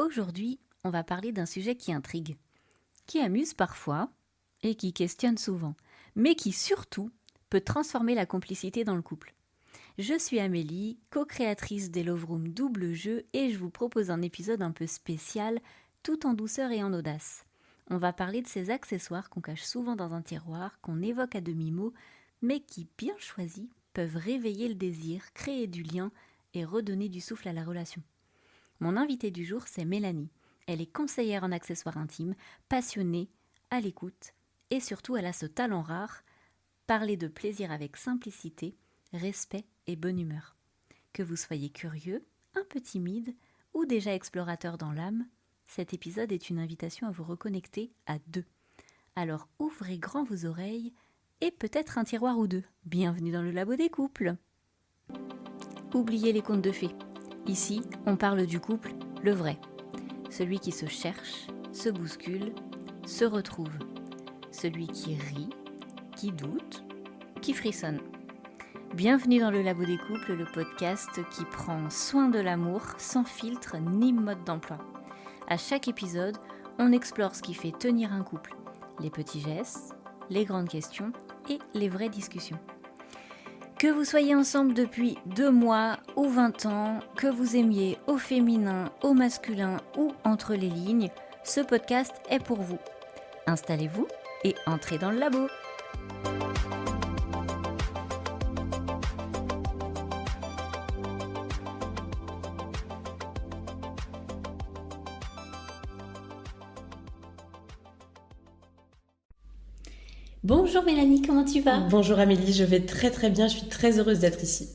Aujourd'hui, on va parler d'un sujet qui intrigue, qui amuse parfois et qui questionne souvent, mais qui surtout peut transformer la complicité dans le couple. Je suis Amélie, co-créatrice des Love Room Double Jeu et je vous propose un épisode un peu spécial, tout en douceur et en audace. On va parler de ces accessoires qu'on cache souvent dans un tiroir, qu'on évoque à demi-mot, mais qui, bien choisis, peuvent réveiller le désir, créer du lien et redonner du souffle à la relation. Mon invitée du jour, c'est Mélanie. Elle est conseillère en accessoires intimes, passionnée, à l'écoute et surtout elle a ce talent rare, parler de plaisir avec simplicité, respect et bonne humeur. Que vous soyez curieux, un peu timide ou déjà explorateur dans l'âme, cet épisode est une invitation à vous reconnecter à deux. Alors ouvrez grand vos oreilles et peut-être un tiroir ou deux. Bienvenue dans le labo des couples. Oubliez les contes de fées. Ici, on parle du couple, le vrai. Celui qui se cherche, se bouscule, se retrouve. Celui qui rit, qui doute, qui frissonne. Bienvenue dans le Labo des couples, le podcast qui prend soin de l'amour sans filtre ni mode d'emploi. À chaque épisode, on explore ce qui fait tenir un couple, les petits gestes, les grandes questions et les vraies discussions. Que vous soyez ensemble depuis 2 mois ou 20 ans, que vous aimiez au féminin, au masculin ou entre les lignes, ce podcast est pour vous. Installez-vous et entrez dans le labo. Bonjour Mélanie, comment tu vas ? Bonjour Amélie, je vais très très bien, je suis très heureuse d'être ici.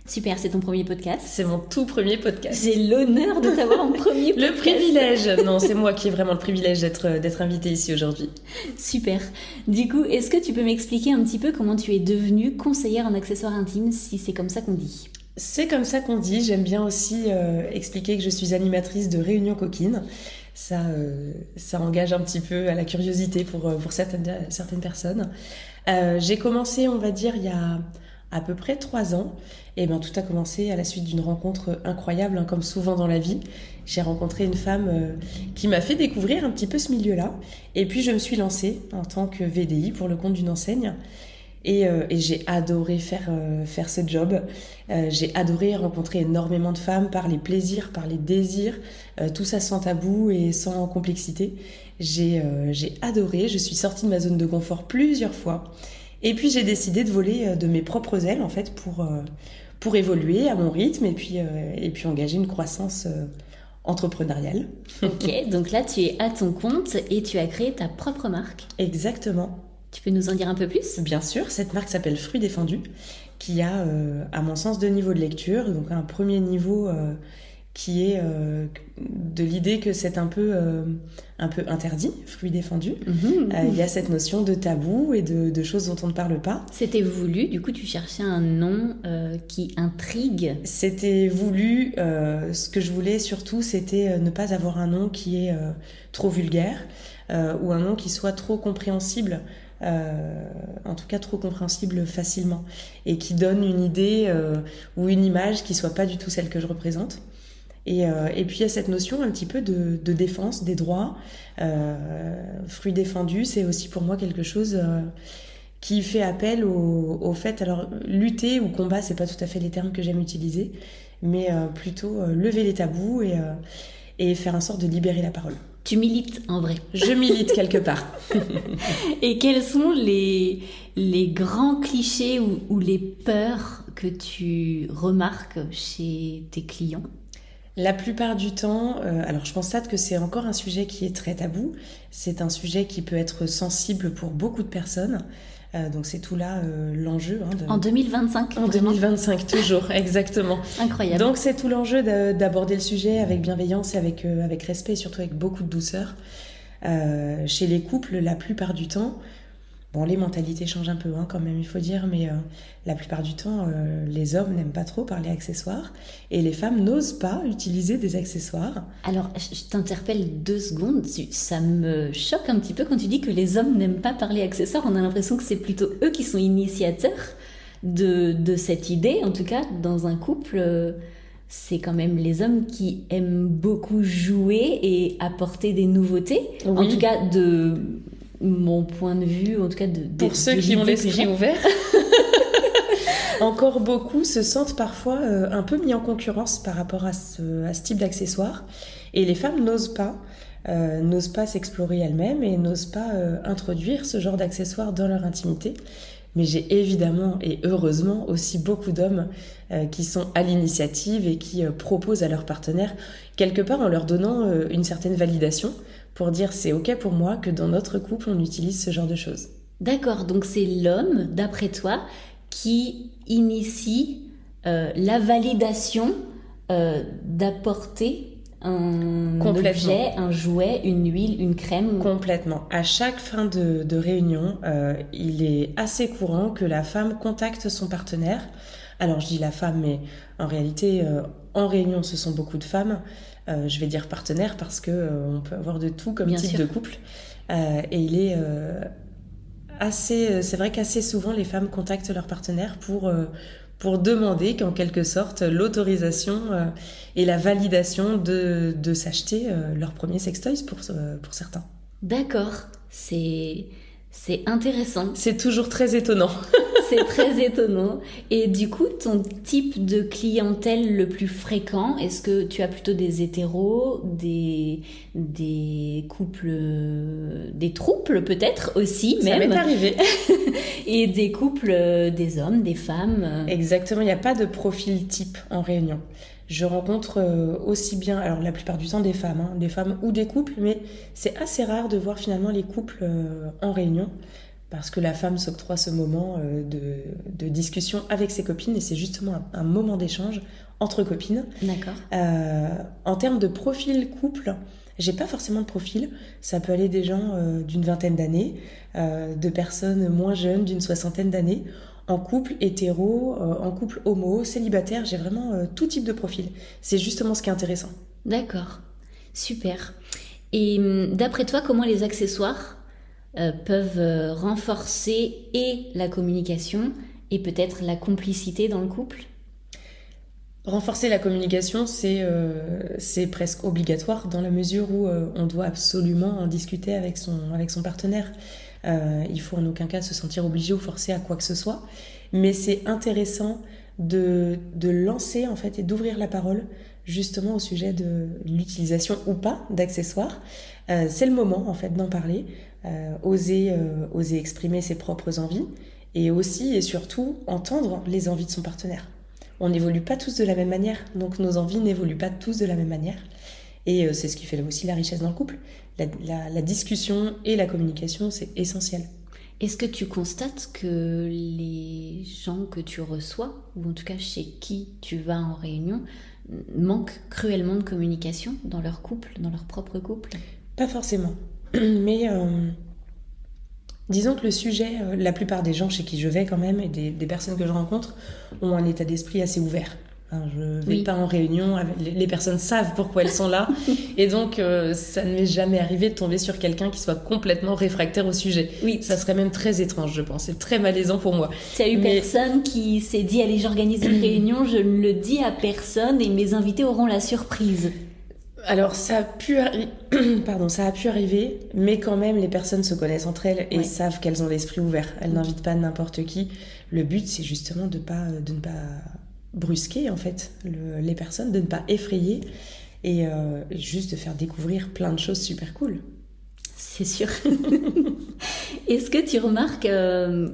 Super, c'est ton premier podcast ? C'est mon tout premier podcast. J'ai l'honneur de t'avoir en premier podcast. Le privilège. Non, c'est moi qui ai vraiment le privilège d'être invitée ici aujourd'hui. Super. Du coup, est-ce que tu peux m'expliquer un petit peu comment tu es devenue conseillère en accessoires intimes, si c'est comme ça qu'on dit ? C'est comme ça qu'on dit, j'aime bien aussi expliquer que je suis animatrice de réunions coquines. Ça engage un petit peu à la curiosité pour certaines personnes. J'ai commencé, on va dire, il y a à peu près 3 ans. Et ben, tout a commencé à la suite d'une rencontre incroyable, hein, comme souvent dans la vie. J'ai rencontré une femme qui m'a fait découvrir un petit peu ce milieu-là. Et puis, je me suis lancée en tant que VDI pour le compte d'une enseigne. Et j'ai adoré faire ce job. J'ai adoré rencontrer énormément de femmes, parler plaisir, parler désir, tout ça sans tabou et sans complexité. J'ai adoré, je suis sortie de ma zone de confort plusieurs fois. Et puis j'ai décidé de voler de mes propres ailes en fait pour évoluer à mon rythme et puis engager une croissance entrepreneuriale. Ok, donc là tu es à ton compte et tu as créé ta propre marque. Exactement. Tu peux nous en dire un peu plus ? Bien sûr, cette marque s'appelle Fruits Défendus, qui a, à mon sens, 2 niveaux de lecture. Donc un premier niveau qui est de l'idée que c'est un peu interdit, Fruits Défendus. Il y a cette notion de tabou et de choses dont on ne parle pas. C'était voulu, du coup tu cherchais un nom qui intrigue. C'était voulu, ce que je voulais surtout, c'était ne pas avoir un nom qui est trop vulgaire ou un nom qui soit trop compréhensible. En tout cas trop compréhensible facilement et qui donne une idée ou une image qui soit pas du tout celle que je représente et puis il y a cette notion un petit peu de défense des droits. Fruits défendus, c'est aussi pour moi quelque chose qui fait appel au fait, alors lutter ou combat, c'est pas tout à fait les termes que j'aime utiliser, mais plutôt lever les tabous et faire en sorte de libérer la parole. Tu milites en vrai. Je milite quelque part. Et quels sont les grands clichés ou les peurs que tu remarques chez tes clients ? La plupart du temps, alors je constate que c'est encore un sujet qui est très tabou. C'est un sujet qui peut être sensible pour beaucoup de personnes. Donc c'est tout là l'enjeu. En 2025 En vraiment. 2025, toujours, exactement. Incroyable. Donc c'est tout l'enjeu d'aborder le sujet avec bienveillance et avec respect et surtout avec beaucoup de douceur. Chez les couples, la plupart du temps, bon, les mentalités changent un peu quand même, il faut dire, mais la plupart du temps, les hommes n'aiment pas trop parler accessoires et les femmes n'osent pas utiliser des accessoires. Alors, je t'interpelle 2 secondes. Ça me choque un petit peu quand tu dis que les hommes n'aiment pas parler accessoires. On a l'impression que c'est plutôt eux qui sont initiateurs de cette idée. En tout cas, dans un couple, c'est quand même les hommes qui aiment beaucoup jouer et apporter des nouveautés. Oui. En tout cas, de mon point de vue, en tout cas pour ceux qui ont l'esprit ouvert. Encore beaucoup se sentent parfois un peu mis en concurrence par rapport à ce type d'accessoires. Et les femmes n'osent pas s'explorer elles-mêmes et n'osent pas introduire ce genre d'accessoires dans leur intimité. Mais j'ai évidemment et heureusement aussi beaucoup d'hommes qui sont à l'initiative et qui proposent à leurs partenaires, quelque part en leur donnant une certaine validation, pour dire c'est ok pour moi que dans notre couple on utilise ce genre de choses. D'accord, donc c'est l'homme, d'après toi, qui initie la validation d'apporter un objet, un jouet, une huile, une crème. Complètement. À chaque fin de réunion, il est assez courant que la femme contacte son partenaire. Alors je dis la femme, mais en réalité, en réunion, ce sont beaucoup de femmes. Je vais dire partenaire parce que on peut avoir de tout comme type de couple. Et il est c'est vrai qu'assez souvent les femmes contactent leur partenaire pour demander qu'en quelque sorte l'autorisation et la validation de s'acheter leur premier sextoys pour certains. D'accord, c'est intéressant. C'est toujours très étonnant. C'est très étonnant. Et du coup, ton type de clientèle le plus fréquent, est-ce que tu as plutôt des hétéros, des couples, des trouples peut-être aussi même? Ça m'est arrivé. Et des couples, des hommes, des femmes. Exactement, il n'y a pas de profil type en réunion. Je rencontre aussi bien, alors la plupart du temps des femmes ou des couples, mais c'est assez rare de voir finalement les couples en réunion, parce que la femme s'octroie ce moment de discussion avec ses copines, et c'est justement un moment d'échange entre copines. D'accord. En termes de profil couple, j'ai pas forcément de profil. Ça peut aller des gens d'une vingtaine d'années, de personnes moins jeunes d'une soixantaine d'années, en couple hétéro, en couple homo, célibataire. J'ai vraiment tout type de profil. C'est justement ce qui est intéressant. D'accord, super. Et d'après toi, comment les accessoires peuvent renforcer et la communication et peut-être la complicité dans le couple? Renforcer la communication, c'est presque obligatoire dans la mesure où on doit absolument en discuter avec son partenaire. Il faut en aucun cas se sentir obligé ou forcé à quoi que ce soit. Mais c'est intéressant de lancer en fait et d'ouvrir la parole justement au sujet de l'utilisation ou pas d'accessoires. C'est le moment en fait d'en parler, oser exprimer ses propres envies et aussi et surtout entendre les envies de son partenaire. On n'évolue pas tous de la même manière, donc nos envies n'évoluent pas tous de la même manière. Et c'est ce qui fait aussi la richesse dans le couple. La discussion et la communication, c'est essentiel. Est-ce que tu constates que les gens que tu reçois, ou en tout cas chez qui tu vas en réunion, manquent cruellement de communication dans leur couple, dans leur propre couple? Pas forcément, mais disons que le sujet, la plupart des gens chez qui je vais quand même, et des personnes que je rencontre, ont un état d'esprit assez ouvert. Je ne vais pas en réunion, les personnes savent pourquoi elles sont là, et donc ça ne m'est jamais arrivé de tomber sur quelqu'un qui soit complètement réfractaire au sujet. Oui. Ça serait même très étrange, je pense, c'est très malaisant pour moi. Tu as eu personne qui s'est dit « Allez, j'organise une réunion, je ne le dis à personne et mes invités auront la surprise ». Alors ça a pu arriver, mais quand même les personnes se connaissent entre elles et savent qu'elles ont l'esprit ouvert. Elles n'invitent pas n'importe qui. Le but, c'est justement de ne pas brusquer en fait les personnes, de ne pas effrayer et juste de faire découvrir plein de choses super cool. C'est sûr. Est-ce que tu remarques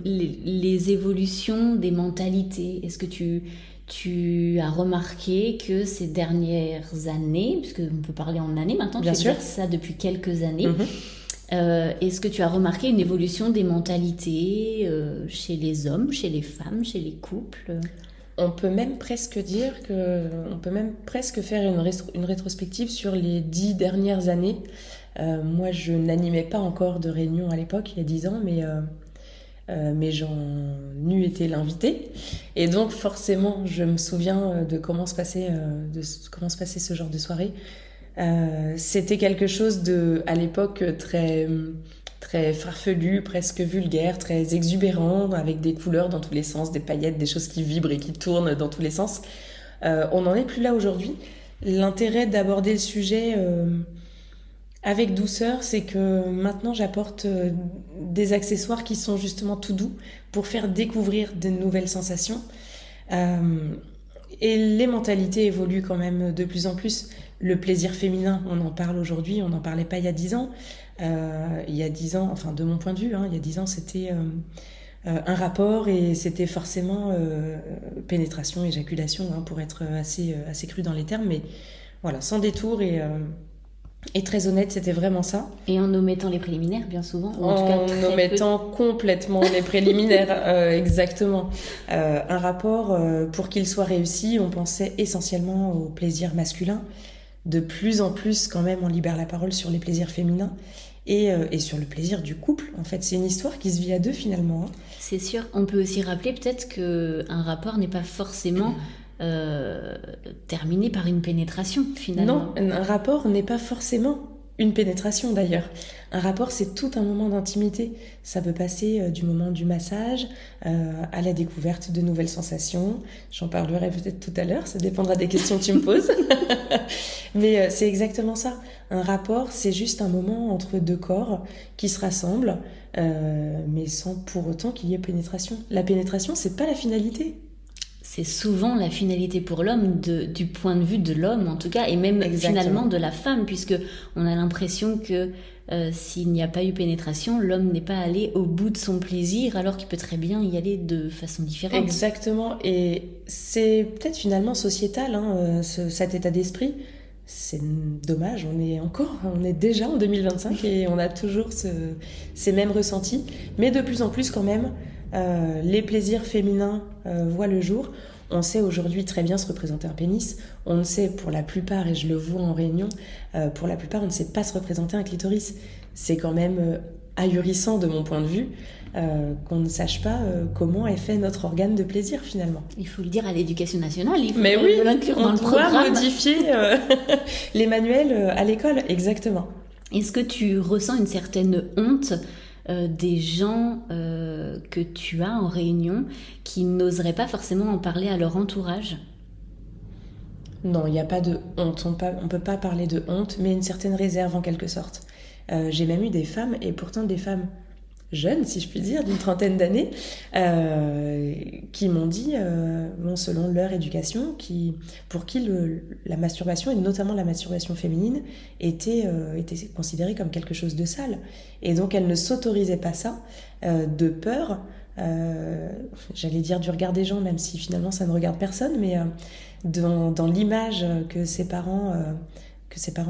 les évolutions des mentalités? Est-ce que tu as remarqué que ces dernières années, puisque on peut parler en années maintenant, tu exerces ça depuis quelques années, est-ce que tu as remarqué une évolution des mentalités chez les hommes, chez les femmes, chez les couples? On peut même presque faire une rétrospective sur les 10 dernières années. Moi, je n'animais pas encore de réunion à l'époque, il y a 10 ans, mais j'en eus été l'invitée. Et donc, forcément, je me souviens de comment se passait ce genre de soirée. C'était quelque chose à l'époque, très, très farfelu, presque vulgaire, très exubérant, avec des couleurs dans tous les sens, des paillettes, des choses qui vibrent et qui tournent dans tous les sens. On n'en est plus là aujourd'hui. L'intérêt d'aborder le sujet avec douceur, c'est que maintenant j'apporte des accessoires qui sont justement tout doux pour faire découvrir de nouvelles sensations. Et les mentalités évoluent quand même de plus en plus. Le plaisir féminin, on en parle aujourd'hui, on n'en parlait pas il y a 10 ans. Il y a 10 ans, enfin de mon point de vue, il y a 10 ans c'était un rapport et c'était forcément pénétration, éjaculation, pour être assez cru dans les termes, mais voilà, sans détour et très honnête, c'était vraiment ça. Et en omettant les préliminaires, bien souvent. En omettant complètement les préliminaires, exactement. Un rapport, pour qu'il soit réussi, on pensait essentiellement au plaisir masculin. De plus en plus, quand même, on libère la parole sur les plaisirs féminins et sur le plaisir du couple. En fait, c'est une histoire qui se vit à deux, finalement. C'est sûr. On peut aussi rappeler peut-être qu'un rapport n'est pas forcément... terminé par une pénétration, finalement. Non, un rapport n'est pas forcément une pénétration, d'ailleurs. Un rapport, c'est tout un moment d'intimité. Ça peut passer du moment du massage à la découverte de nouvelles sensations. J'en parlerai peut-être tout à l'heure, ça dépendra des questions que tu me poses. Mais c'est exactement ça. Un rapport, c'est juste un moment entre deux corps qui se rassemblent, mais sans pour autant qu'il y ait pénétration. La pénétration, c'est pas la finalité. C'est souvent la finalité pour l'homme, du point de vue de l'homme en tout cas, et même finalement de la femme, puisque on a l'impression que s'il n'y a pas eu pénétration, l'homme n'est pas allé au bout de son plaisir, alors qu'il peut très bien y aller de façon différente. Exactement, et c'est peut-être finalement sociétal, cet état d'esprit. C'est dommage, on est déjà en 2025 et on a toujours ces mêmes ressentis, mais de plus en plus quand même, les plaisirs féminins voient le jour. On sait aujourd'hui très bien se représenter un pénis. On ne sait pour la plupart, et je le vois en réunion, pour la plupart on ne sait pas se représenter un clitoris. C'est quand même ahurissant de mon point de vue qu'on ne sache pas comment est fait notre organe de plaisir finalement. Il faut le dire à l'éducation nationale, il faut l'inclure dans le programme. On doit modifier les manuels à l'école, exactement. Est-ce que tu ressens une certaine honte des gens que tu as en réunion qui n'oseraient pas forcément en parler à leur entourage? Non, il n'y a pas de honte. On ne peut pas parler de honte, mais une certaine réserve en quelque sorte. J'ai même eu des femmes, et pourtant des femmes jeunes, si je puis dire, d'une trentaine d'années, qui m'ont dit, selon leur éducation, pour qui la masturbation, et notamment la masturbation féminine, était considérée comme quelque chose de sale. Et donc elles ne s'autorisaient pas ça, de peur, j'allais dire du regard des gens, même si finalement ça ne regarde personne, mais dans l'image que ses parents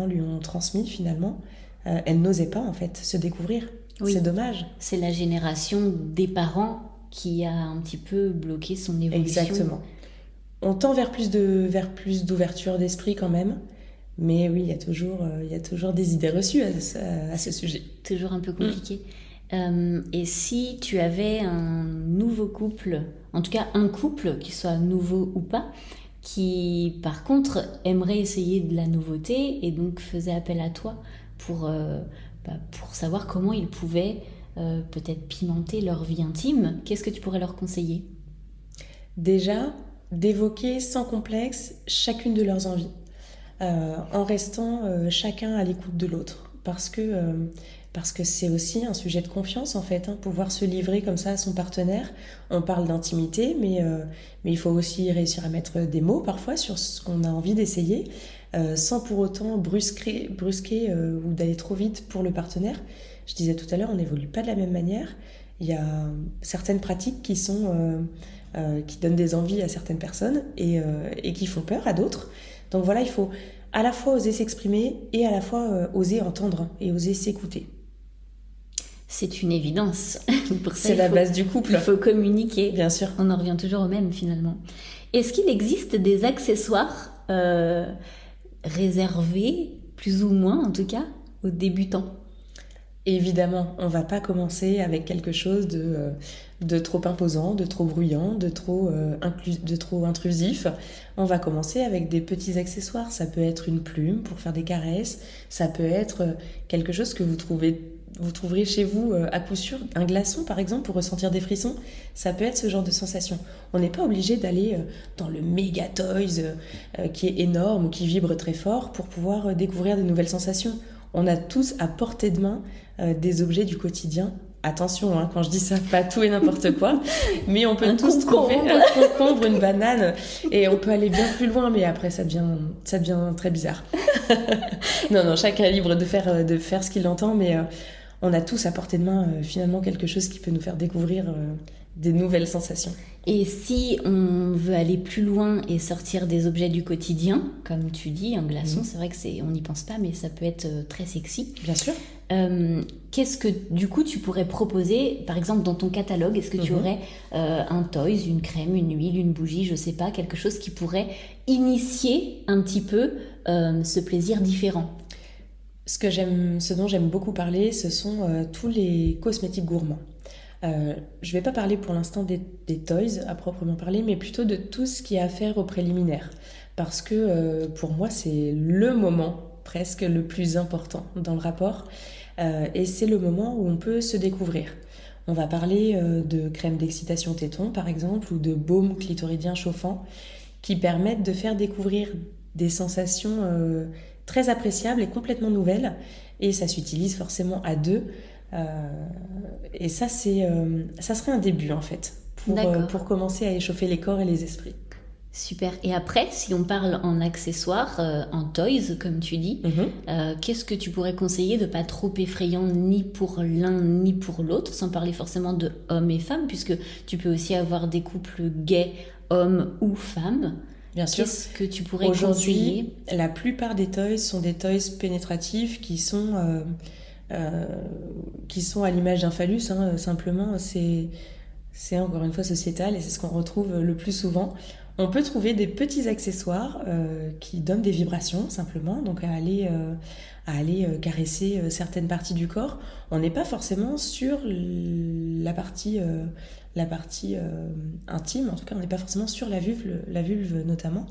lui ont transmis finalement, elle n'osait pas en fait se découvrir. Oui. C'est dommage. C'est la génération des parents qui a un petit peu bloqué son évolution. Exactement. On tend vers plus d'ouverture d'esprit quand même, mais oui, il y a toujours des idées reçues à ce sujet. Toujours un peu compliqué. Et si tu avais un nouveau couple, en tout cas un couple, qui soit nouveau ou pas, qui par contre aimerait essayer de la nouveauté et donc faisait appel à toi pour savoir comment ils pouvaient peut-être pimenter leur vie intime, qu'est-ce que tu pourrais leur conseiller? Déjà, d'évoquer sans complexe chacune de leurs envies, en restant chacun à l'écoute de l'autre, parce que c'est aussi un sujet de confiance en fait, pouvoir se livrer comme ça à son partenaire. On parle d'intimité, mais il faut aussi réussir à mettre des mots parfois sur ce qu'on a envie d'essayer, sans pour autant brusquer ou d'aller trop vite pour le partenaire. Je disais tout à l'heure, on n'évolue pas de la même manière. Il y a certaines pratiques qui donnent des envies à certaines personnes et qui font peur à d'autres. Donc voilà, il faut à la fois oser s'exprimer et à la fois oser entendre et oser s'écouter. C'est une évidence. Pour ça, c'est la base du couple. Il faut communiquer. Bien sûr. On en revient toujours au même finalement. Est-ce qu'il existe des accessoires réservés, plus ou moins en tout cas, aux débutants? Évidemment, on ne va pas commencer avec quelque chose de trop imposant, de trop bruyant, de trop intrusif. On va commencer avec des petits accessoires. Ça peut être une plume pour faire des caresses. Ça peut être quelque chose que vous trouvez vous trouverez chez vous à coup sûr un glaçon par exemple pour ressentir des frissons. Ça peut être ce genre de sensation. On n'est pas obligé d'aller dans le méga toys qui est énorme ou qui vibre très fort pour pouvoir découvrir de nouvelles sensations. On a tous à portée de main des objets du quotidien. Attention, hein, quand je dis ça, pas tout et n'importe quoi, mais on peut tous trouver un concombre, une banane, et on peut aller bien plus loin, mais après ça devient très bizarre. Non, chacun est libre de faire ce qu'il entend, mais on a tous à portée de main finalement quelque chose qui peut nous faire découvrir des nouvelles sensations. Et si on veut aller plus loin et sortir des objets du quotidien, comme tu dis, un glaçon, c'est vrai que on n'y pense pas, mais ça peut être très sexy. Bien sûr. Qu'est-ce que du coup tu pourrais proposer, par exemple dans ton catalogue, est-ce que tu aurais un toys, une crème, une huile, une bougie, je sais pas, quelque chose qui pourrait initier un petit peu ce plaisir différent? Ce dont j'aime beaucoup parler, ce sont tous les cosmétiques gourmands. Je vais pas parler pour l'instant des toys à proprement parler, mais plutôt de tout ce qui a à faire au préliminaire. Parce que pour moi, c'est le moment presque le plus important dans le rapport. Et c'est le moment où on peut se découvrir. On va parler de crème d'excitation téton, par exemple, ou de baume clitoridien chauffant, qui permettent de faire découvrir des sensations très appréciables et complètement nouvelles. Et ça s'utilise forcément à deux. Et ça, ça serait un début, en fait, pour commencer à échauffer les corps et les esprits. Super. Et après, si on parle en accessoires, en toys, comme tu dis, qu'est-ce que tu pourrais conseiller de pas trop effrayant ni pour l'un ni pour l'autre, sans parler forcément de hommes et femmes, puisque tu peux aussi avoir des couples gays, hommes ou femmes. Bien sûr. Qu'est-ce que tu pourrais conseiller ? Aujourd'hui, la plupart des toys sont des toys pénétratifs qui sont à l'image d'un phallus, hein, simplement. C'est encore une fois sociétal et c'est ce qu'on retrouve le plus souvent. On peut trouver des petits accessoires qui donnent des vibrations simplement, donc à aller caresser certaines parties du corps. On n'est pas forcément sur la partie intime, en tout cas on n'est pas forcément sur la vulve notamment.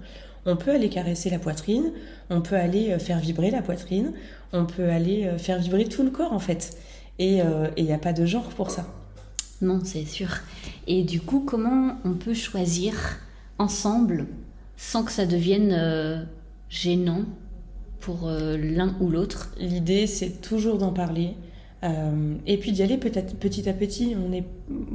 On peut aller caresser la poitrine, on peut aller faire vibrer la poitrine, on peut aller faire vibrer tout le corps en fait. Et il n'y a pas de genre pour ça. Non, c'est sûr. Et du coup, comment on peut choisir ensemble sans que ça devienne gênant pour l'un ou l'autre? L'idée, c'est toujours d'en parler. Et puis d'y aller peut-être petit à petit.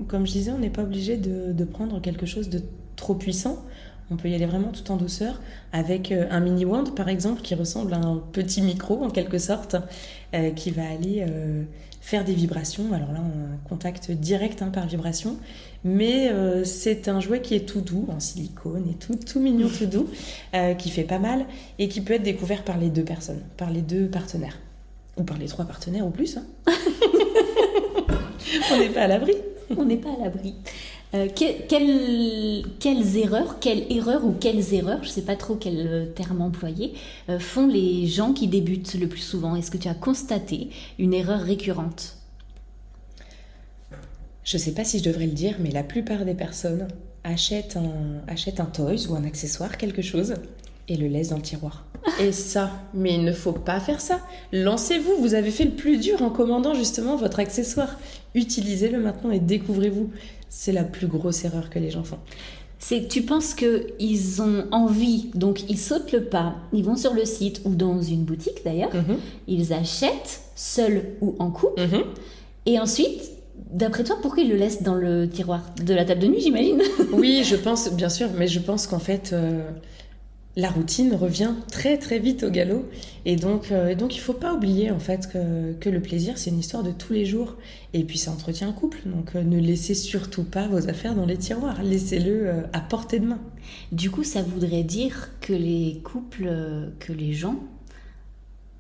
Comme je disais, on n'est pas obligé de prendre quelque chose de trop puissant. On peut y aller vraiment tout en douceur avec un mini wand par exemple qui ressemble à un petit micro en quelque sorte qui va aller faire des vibrations. Alors là, on a un contact direct par vibration, mais c'est un jouet qui est tout doux en silicone et tout mignon, tout doux, qui fait pas mal et qui peut être découvert par les deux personnes, par les deux partenaires ou par les trois partenaires ou plus. Hein. On n'est pas à l'abri. On n'est pas à l'abri. Quelles erreurs, je ne sais pas trop quel terme employer, font les gens qui débutent le plus souvent? Est-ce que tu as constaté une erreur récurrente? Je ne sais pas si je devrais le dire, mais la plupart des personnes achètent un toys ou un accessoire, quelque chose, et le laissent dans le tiroir. Et ça, mais il ne faut pas faire ça. Lancez-vous, vous avez fait le plus dur en commandant justement votre accessoire. Utilisez-le maintenant et découvrez-vous. C'est la plus grosse erreur que les gens font. C'est que tu penses qu'ils ont envie, donc ils sautent le pas, ils vont sur le site ou dans une boutique d'ailleurs, ils achètent seuls ou en couple, et ensuite, d'après toi, pourquoi ils le laissent dans le tiroir de la table de nuit, j'imagine? Oui, je pense, bien sûr, mais je pense qu'en fait, la routine revient très très vite au galop, et donc il ne faut pas oublier en fait que le plaisir, c'est une histoire de tous les jours, et puis ça entretient un couple, donc ne laissez surtout pas vos affaires dans les tiroirs, laissez-le à portée de main. Du coup, ça voudrait dire que les couples, que les gens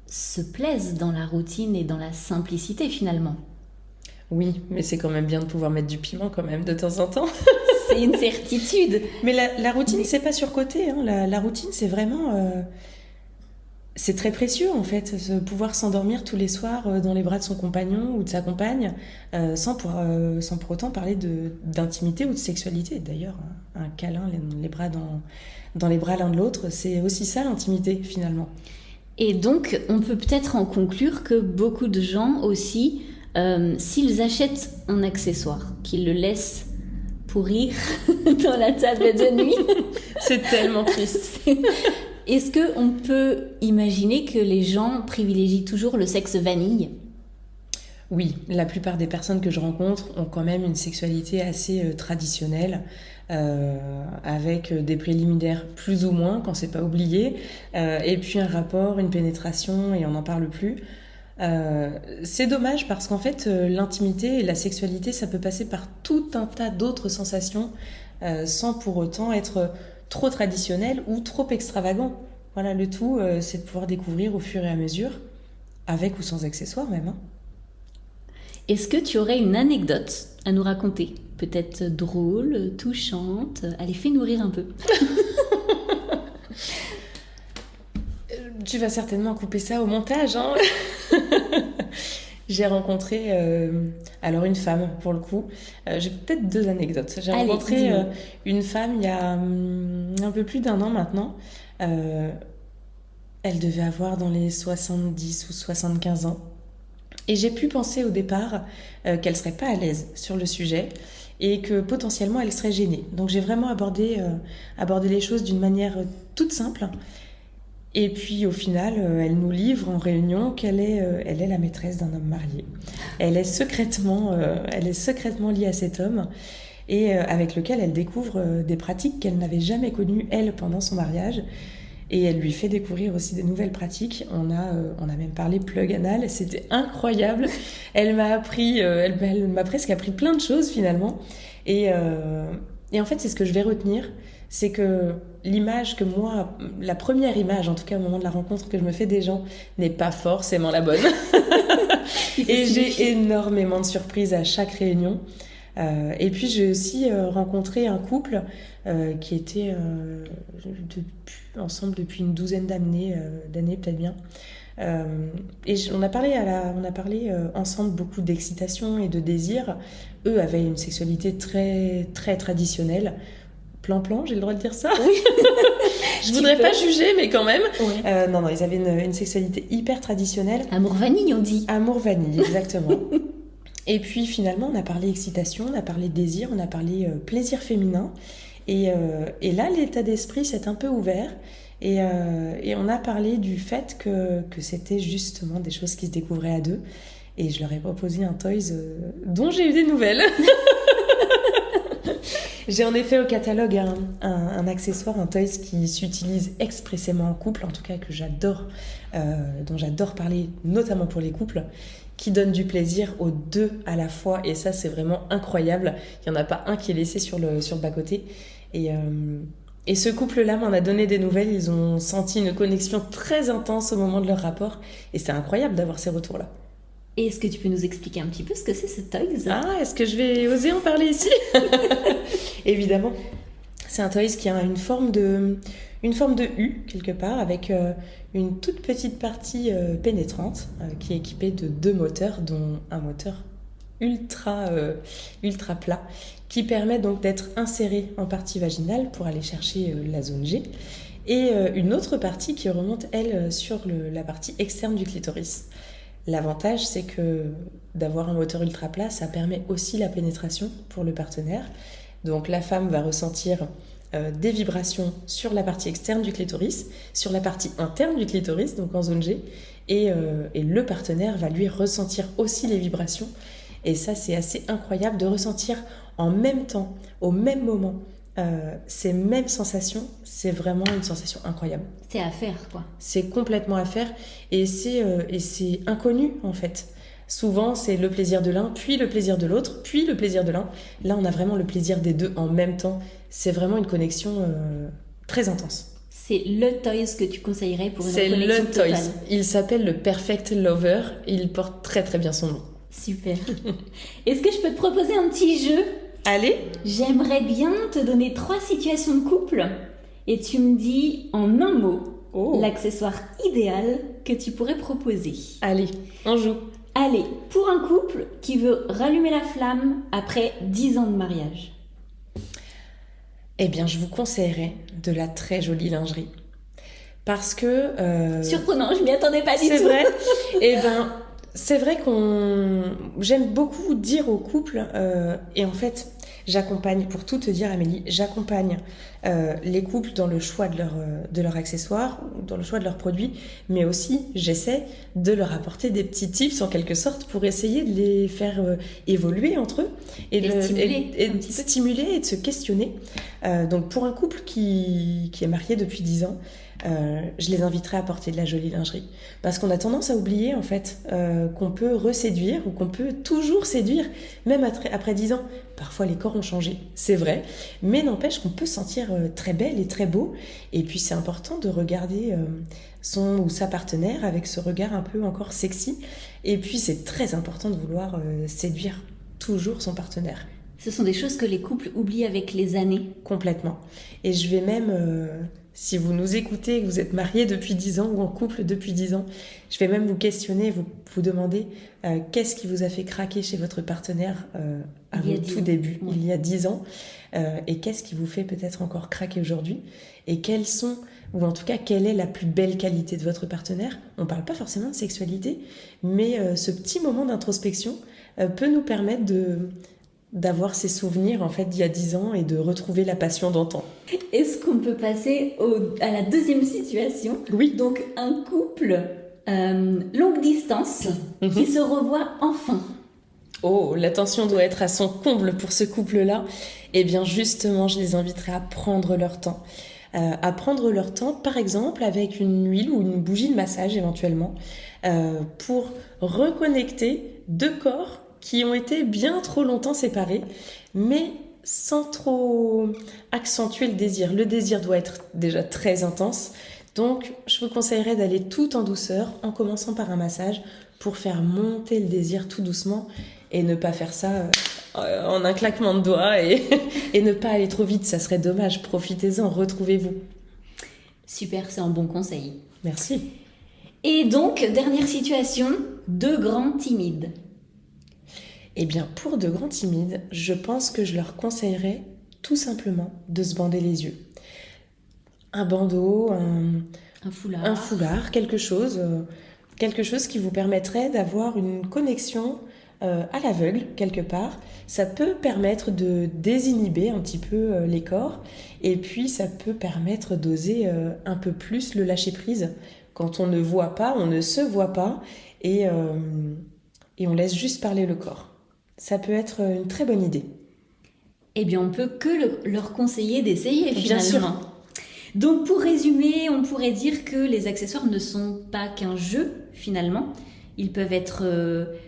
se plaisent dans la routine et dans la simplicité finalement. Oui, mais c'est quand même bien de pouvoir mettre du piment quand même de temps en temps. C'est une certitude. Mais la routine, c'est pas surcoté. Hein. La routine, c'est vraiment... c'est très précieux, en fait, pouvoir s'endormir tous les soirs dans les bras de son compagnon ou de sa compagne, sans pour autant parler d'intimité ou de sexualité. D'ailleurs, un câlin, les bras dans les bras l'un de l'autre, c'est aussi ça l'intimité, finalement. Et donc, on peut peut-être en conclure que beaucoup de gens aussi s'ils achètent un accessoire, qu'ils le laissent pourrir dans la table de nuit. C'est tellement triste. Est-ce qu'on peut imaginer que les gens privilégient toujours le sexe vanille ? Oui, la plupart des personnes que je rencontre ont quand même une sexualité assez traditionnelle, avec des préliminaires plus ou moins, quand c'est pas oublié, et puis un rapport, une pénétration, et on n'en parle plus. C'est dommage parce qu'en fait, l'intimité et la sexualité, ça peut passer par tout un tas d'autres sensations, sans pour autant être trop traditionnel ou trop extravagant. Voilà, le tout, c'est de pouvoir découvrir au fur et à mesure, avec ou sans accessoires même, hein. Est-ce que tu aurais une anecdote à nous raconter ? Peut-être drôle, touchante. Allez, fais-nous rire un peu. Tu vas certainement couper ça au montage, hein. J'ai rencontré alors une femme pour le coup. J'ai peut-être 2 anecdotes. J'ai rencontré une femme il y a un peu plus d'1 an maintenant. Elle devait avoir dans les 70 ou 75 ans. Et j'ai pu penser au départ qu'elle serait pas à l'aise sur le sujet et que potentiellement elle serait gênée. Donc j'ai vraiment abordé les choses d'une manière toute simple. Et puis au final, elle nous livre en réunion qu'elle est la maîtresse d'un homme marié. Elle est secrètement liée à cet homme et avec lequel elle découvre des pratiques qu'elle n'avait jamais connues, elle, pendant son mariage. Et elle lui fait découvrir aussi de nouvelles pratiques. On a même parlé plug anal, c'était incroyable. Elle m'a presque appris plein de choses finalement. Et en fait, c'est ce que je vais retenir, c'est que l'image que moi, la première image, en tout cas au moment de la rencontre que je me fais des gens, n'est pas forcément la bonne. Et j'ai énormément de surprises à chaque réunion. Et puis j'ai aussi rencontré un couple qui était ensemble depuis une 12aine d'années peut-être bien. Et on a parlé ensemble beaucoup d'excitation et de désir. Eux avaient une sexualité très très traditionnelle. Plan-plan, j'ai le droit de dire ça ? Oui. Je voudrais pas juger, mais quand même. Oui. Non, ils avaient une sexualité hyper traditionnelle. Amour vanille, on dit. Amour vanille, exactement. Et puis finalement, on a parlé excitation, on a parlé désir, on a parlé plaisir féminin. Et là, l'état d'esprit s'est un peu ouvert. Et on a parlé du fait que c'était justement des choses qui se découvraient à deux. Et je leur ai proposé un toys dont j'ai eu des nouvelles. J'ai en effet au catalogue un accessoire, un toys qui s'utilise expressément en couple, en tout cas que j'adore, dont j'adore parler, notamment pour les couples, qui donne du plaisir aux deux à la fois. Et ça, c'est vraiment incroyable. Il n'y en a pas un qui est laissé sur le bas-côté. Et ce couple-là m'en a donné des nouvelles. Ils ont senti une connexion très intense au moment de leur rapport. Et c'est incroyable d'avoir ces retours-là. Et est-ce que tu peux nous expliquer un petit peu ce que c'est ce toys ? Ah, est-ce que je vais oser en parler ici ? Évidemment. C'est un toys qui a une forme de U, quelque part, avec une toute petite partie pénétrante, qui est équipée de 2 moteurs, dont un moteur ultra plat, qui permet donc d'être inséré en partie vaginale pour aller chercher la zone G, et une autre partie qui remonte, elle, sur la partie externe du clitoris. L'avantage, c'est que d'avoir un moteur ultra plat, ça permet aussi la pénétration pour le partenaire. Donc la femme va ressentir des vibrations sur la partie externe du clitoris, sur la partie interne du clitoris, donc en zone G, et le partenaire va lui ressentir aussi les vibrations. Et ça, c'est assez incroyable de ressentir en même temps, au même moment, ces mêmes sensations. C'est vraiment une sensation incroyable. C'est à faire, quoi. C'est complètement à faire, et c'est inconnu, en fait. Souvent, c'est le plaisir de l'un, puis le plaisir de l'autre, puis le plaisir de l'un. Là, on a vraiment le plaisir des deux en même temps. C'est vraiment une connexion très intense. C'est le toys que tu conseillerais pour une connexion totale. C'est le toys. Il s'appelle le Perfect Lover. Il porte très très bien son nom. Super. Est-ce que je peux te proposer un petit jeu ? Allez. J'aimerais bien te donner 3 situations de couple et tu me dis en un mot l'accessoire idéal que tu pourrais proposer. Allez, on joue. Allez, pour un couple qui veut rallumer la flamme après 10 ans de mariage. Eh bien, je vous conseillerais de la très jolie lingerie. Parce que... Surprenant, je m'y attendais pas du tout. C'est vrai. Eh bien, c'est vrai j'aime beaucoup dire aux couples, et en fait, j'accompagne, pour tout te dire Amélie, j'accompagne les couples dans le choix de leurs accessoires, dans le choix de leurs produits, mais aussi j'essaie de leur apporter des petits tips en quelque sorte pour essayer de les faire évoluer entre eux et de stimuler et de se questionner. Donc pour un couple qui est marié depuis 10 ans, je les inviterai à porter de la jolie lingerie. Parce qu'on a tendance à oublier en fait qu'on peut reséduire ou qu'on peut toujours séduire, même après 10 ans. Parfois les corps ont changé, c'est vrai, mais n'empêche qu'on peut se sentir très belle et très beau. Et puis c'est important de regarder son ou sa partenaire avec ce regard un peu encore sexy. Et puis c'est très important de vouloir séduire toujours son partenaire. Ce sont des choses que les couples oublient avec les années. Complètement. Et je vais même... si vous nous écoutez, que vous êtes mariés depuis 10 ans ou en couple depuis 10 ans, je vais même vous questionner, vous demander qu'est-ce qui vous a fait craquer chez votre partenaire à vos tout débuts, il y a 10 ans, et qu'est-ce qui vous fait peut-être encore craquer aujourd'hui, et quelles sont, ou en tout cas, quelle est la plus belle qualité de votre partenaire. On ne parle pas forcément de sexualité, mais ce petit moment d'introspection peut nous permettre d'avoir ces souvenirs en fait d'il y a 10 ans et de retrouver la passion d'antan. Est-ce qu'on peut passer à la deuxième situation? Oui. Donc un couple longue distance qui se revoit enfin. Oh, l'attention doit être à son comble pour ce couple-là. Eh bien justement, je les inviterai à prendre leur temps. Par exemple avec une huile ou une bougie de massage éventuellement, pour reconnecter deux corps qui ont été bien trop longtemps séparés, mais sans trop accentuer le désir. Le désir doit être déjà très intense, donc je vous conseillerais d'aller tout en douceur, en commençant par un massage, pour faire monter le désir tout doucement, et ne pas faire ça en un claquement de doigts, et ne pas aller trop vite, ça serait dommage. Profitez-en, retrouvez-vous. Super, c'est un bon conseil. Merci. Et donc, dernière situation, deux grands timides. Eh bien, pour de grands timides, je pense que je leur conseillerais tout simplement de se bander les yeux. Un bandeau, un foulard, quelque chose qui vous permettrait d'avoir une connexion à l'aveugle, quelque part. Ça peut permettre de désinhiber un petit peu les corps, et puis ça peut permettre d'oser un peu plus le lâcher-prise. Quand on ne voit pas, on ne se voit pas, et on laisse juste parler le corps. Ça peut être une très bonne idée. Eh bien, on peut que leur conseiller d'essayer, finalement. Bien sûr. Donc, pour résumer, on pourrait dire que les accessoires ne sont pas qu'un jeu, finalement. Ils peuvent être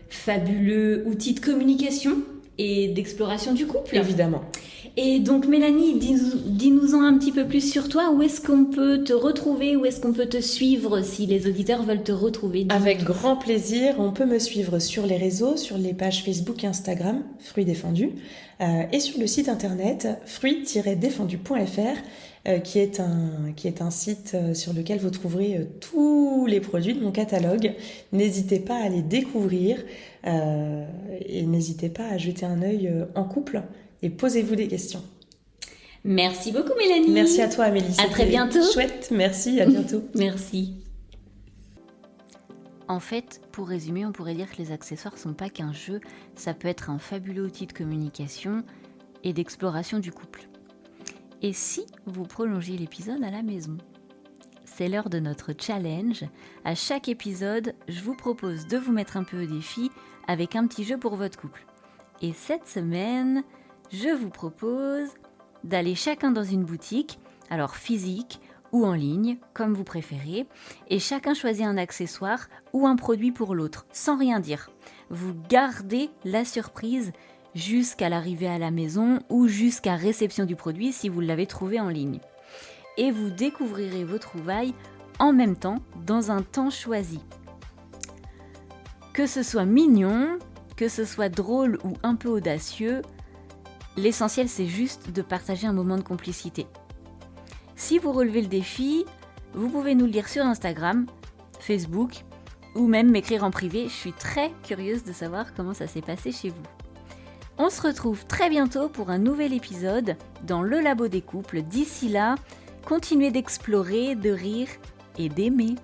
fabuleux outils de communication et d'exploration du couple. Évidemment. Et donc, Mélanie, dis-nous-en un petit peu plus sur toi. Où est-ce qu'on peut te retrouver? Où est-ce qu'on peut te suivre si les auditeurs veulent te retrouver? Avec grand plaisir. On peut me suivre sur les réseaux, sur les pages Facebook et Instagram, Fruits Défendus, et sur le site internet fruits-défendus.fr, qui est un site sur lequel vous trouverez tous les produits de mon catalogue. N'hésitez pas à les découvrir, et n'hésitez pas à jeter un œil en couple. Et posez-vous des questions. Merci beaucoup Mélanie. Merci à toi Amélie. À très bientôt. Chouette, merci, à bientôt. Merci. En fait, pour résumer, on pourrait dire que les accessoires sont pas qu'un jeu, ça peut être un fabuleux outil de communication et d'exploration du couple. Et si vous prolongez l'épisode à la maison? C'est l'heure de notre challenge. À chaque épisode, je vous propose de vous mettre un peu au défi avec un petit jeu pour votre couple. Et cette semaine, je vous propose d'aller chacun dans une boutique, alors physique ou en ligne, comme vous préférez, et chacun choisit un accessoire ou un produit pour l'autre, sans rien dire. Vous gardez la surprise jusqu'à l'arrivée à la maison ou jusqu'à réception du produit si vous l'avez trouvé en ligne. Et vous découvrirez vos trouvailles en même temps, dans un temps choisi. Que ce soit mignon, que ce soit drôle ou un peu audacieux, l'essentiel c'est juste de partager un moment de complicité. Si vous relevez le défi, vous pouvez nous le dire sur Instagram, Facebook ou même m'écrire en privé. Je suis très curieuse de savoir comment ça s'est passé chez vous. On se retrouve très bientôt pour un nouvel épisode dans le Labo des couples. D'ici là, continuez d'explorer, de rire et d'aimer.